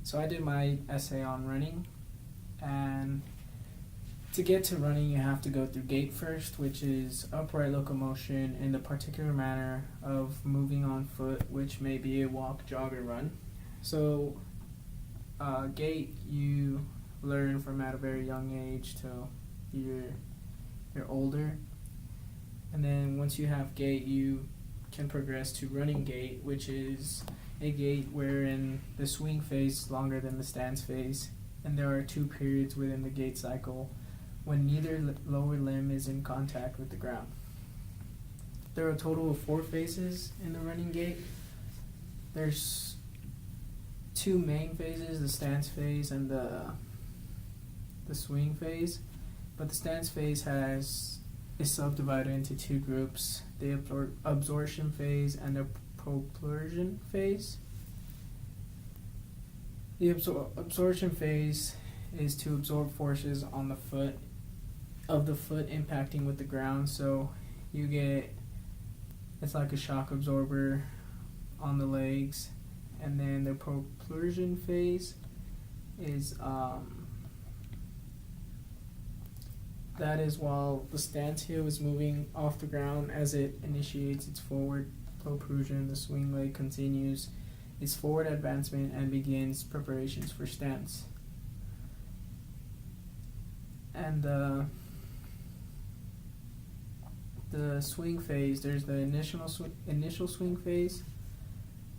So I did my essay on running, and to get to running you have to go through gait first, which is upright locomotion in the particular manner of moving on foot, which may be a walk, jog, or run. So gait you learn from at a very young age till you're older, and then once you have gait you can progress to running gait, which is a gait wherein the swing phase is longer than the stance phase, and there are 2 periods within the gait cycle when neither lower limb is in contact with the ground. There are a total of 4 phases in the running gait. There's 2 main phases, the stance phase and the swing phase, but the stance phase is subdivided into 2 groups, the absorption phase and the propulsion phase. The absorption phase is to absorb forces on the foot impacting with the ground, so it's like a shock absorber on the legs. And then the propulsion phase is that is while the stance heel is moving off the ground as it initiates its forward propulsion, the swing leg continues its forward advancement and begins preparations for stance. And the swing phase, there's the initial swing phase,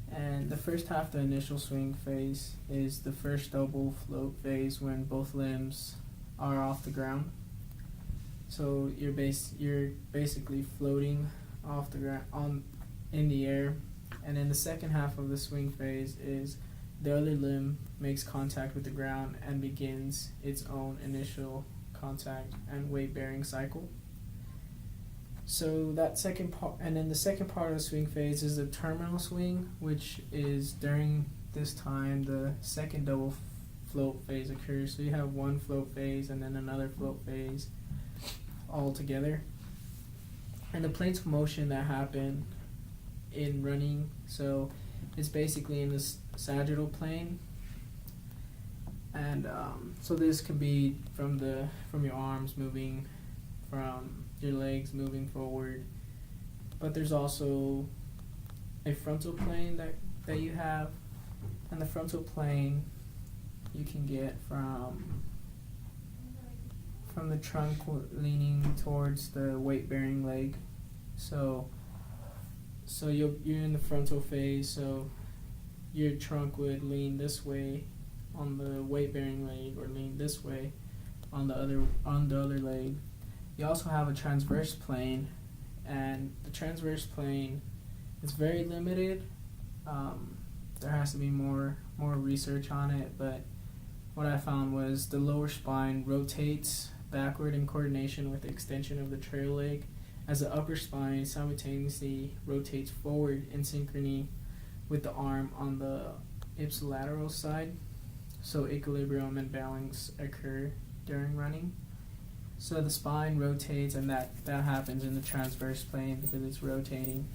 and the first half of the initial swing phase is the first double float phase when both limbs are off the ground. So you're basically floating off the ground in the air, and then the second half of the swing phase is the other limb makes contact with the ground and begins its own initial contact and weight bearing cycle. So that second part, and then the second part of the swing phase is the terminal swing, which is during this time the second double float phase occurs. So you have one float phase and then another float phase all together. And the planes of motion that happen in running, so it's basically in this sagittal plane, and so this can be from your arms moving, from your legs moving forward, but there's also a frontal plane that you have, and the frontal plane you can get from the trunk leaning towards the weight bearing leg. So you're in the frontal phase, so your trunk would lean this way on the weight bearing leg or lean this way on the other leg. You also have a transverse plane, and the transverse plane is very limited. There has to be more research on it, but what I found was the lower spine rotates backward in coordination with the extension of the trail leg, as the upper spine simultaneously rotates forward in synchrony with the arm on the ipsilateral side, so equilibrium and balance occur during running. So the spine rotates, and that happens in the transverse plane because it's rotating.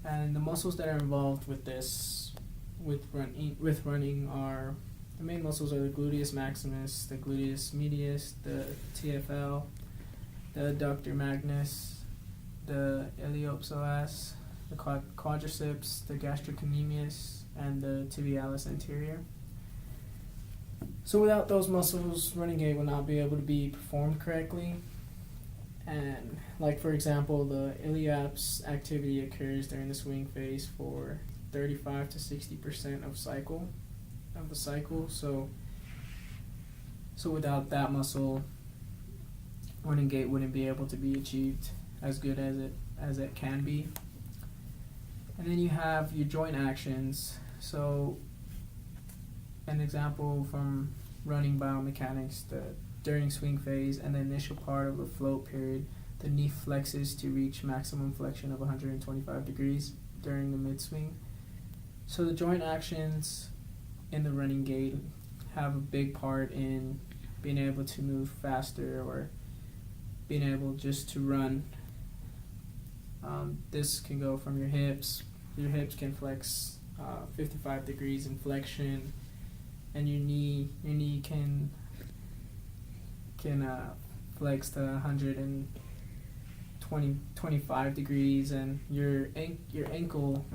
And the muscles that are involved with this, with running, are the main muscles are the gluteus maximus, the gluteus medius, the TFL, the adductor magnus, the iliopsoas, the quadriceps, the gastrocnemius, and the tibialis anterior. So without those muscles, running gait will not be able to be performed correctly. And like for example, the iliaps activity occurs during the swing phase for 35 to 60% of the cycle. So without that muscle, running gait wouldn't be able to be achieved as good as it can be. And then you have your joint actions. So an example from running biomechanics, during swing phase and the initial part of the float period, the knee flexes to reach maximum flexion of 125 degrees during the mid-swing. So the joint actions in the running gait have a big part in being able to move faster or being able just to run. This can go from your hips. Your hips can flex 55 degrees in flexion. and your knee can flex to 125 degrees, and your ankle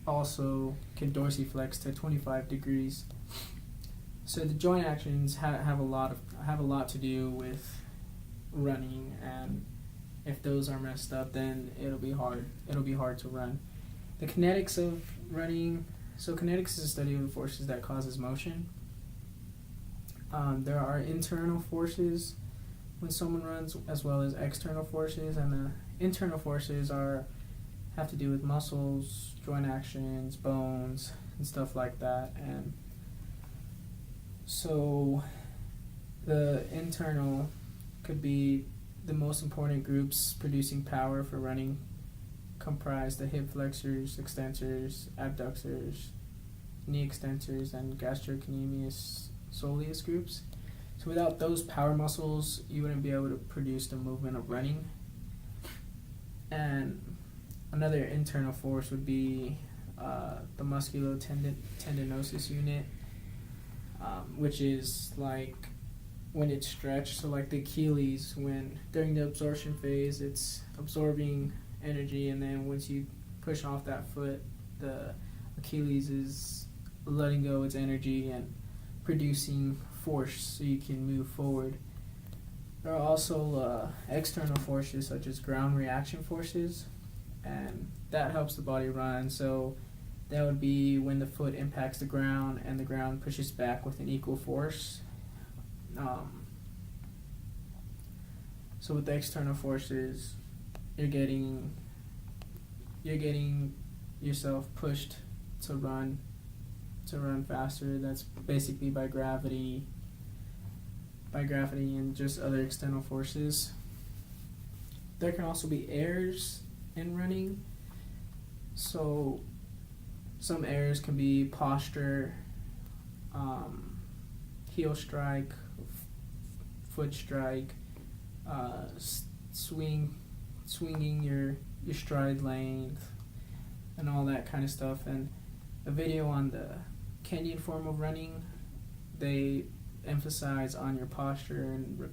also can dorsiflex to 25 degrees. So the joint actions have a lot to do with running, and if those are messed up, then it'll be hard to run. The kinetics of running. So kinetics is a study of the forces that causes motion. There are internal forces when someone runs, as well as external forces, and the internal forces have to do with muscles, joint actions, bones, and stuff like that. And so the internal could be the most important groups producing power for running comprise the hip flexors, extensors, abductors, knee extensors, and gastrocnemius soleus groups. So without those power muscles, you wouldn't be able to produce the movement of running. And another internal force would be the musculotendinosus unit, which is like when it's stretched. So like the Achilles, when during the absorption phase, it's absorbing energy, and then once you push off that foot, the Achilles is letting go its energy and producing force so you can move forward. There are also external forces such as ground reaction forces, and that helps the body run. So that would be when the foot impacts the ground and the ground pushes back with an equal force. So with the external forces, you're getting yourself pushed to run faster. That's basically by gravity and just other external forces. There can also be errors in running. So some errors can be posture, heel strike, foot strike, swinging your stride length, and all that kind of stuff. And a video on the Kenyan form of running, they emphasize on your posture and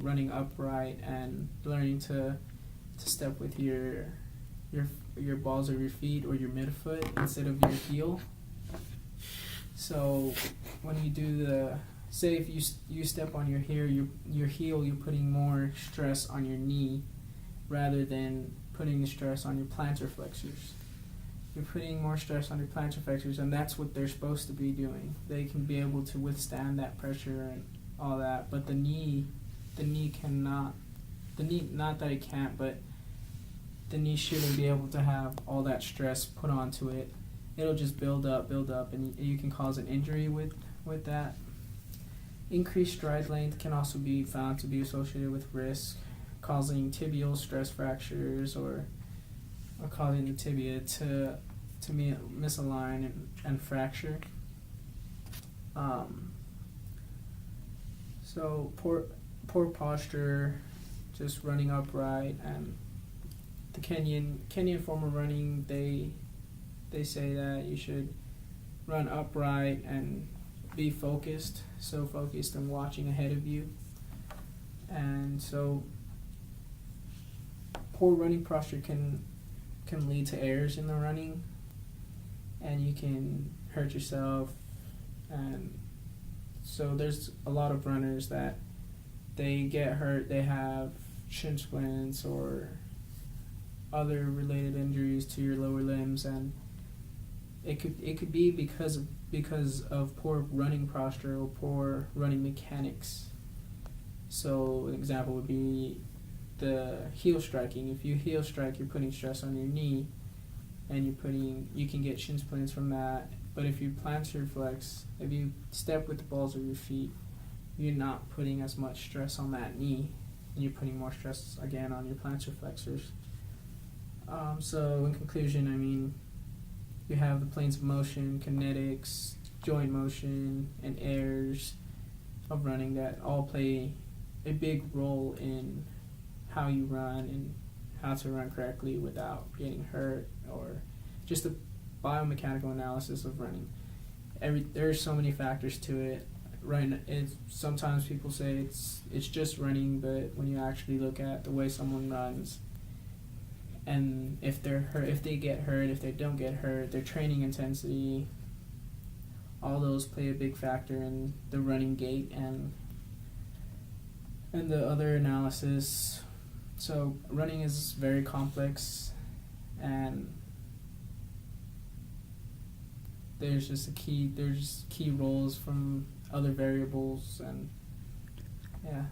running upright and learning to step with your balls of your feet or your midfoot instead of your heel. So when you do say if you step on your heel, you're putting more stress on your knee rather than putting the stress on your plantar flexors. You're putting more stress on your plantar flexors, and that's what they're supposed to be doing. They can be able to withstand that pressure and all that, but the knee cannot. Not that it can't, but the knee shouldn't be able to have all that stress put onto it. It'll just build up, and you can cause an injury with that. Increased stride length can also be found to be associated with risk, causing tibial stress fractures or causing the tibia to misalign and fracture. So poor posture, just running upright, and the Kenyan form of running, they say that you should run upright and be focused, so focused and watching ahead of you. And so poor running posture can lead to errors in the running, and you can hurt yourself. And so there's a lot of runners that they get hurt, they have shin splints or other related injuries to your lower limbs, and it could be because of poor running posture or poor running mechanics. So an example would be the heel striking. If you heel strike, you're putting stress on your knee, and you can get shin splints from that. But if you plantar flex, if you step with the balls of your feet, you're not putting as much stress on that knee, and you're putting more stress again on your plantar flexors. So in conclusion, I mean, you have the planes of motion, kinetics, joint motion, and errors of running that all play a big role in how you run and how to run correctly without getting hurt, or just the biomechanical analysis of running. there's so many factors to it. Right, it's sometimes people say it's just running, but when you actually look at the way someone runs, and if they're hurt, if they get hurt, if they don't get hurt, their training intensity, all those play a big factor in the running gait and the other analysis. So running is very complex, and there's key roles from other variables, and yeah.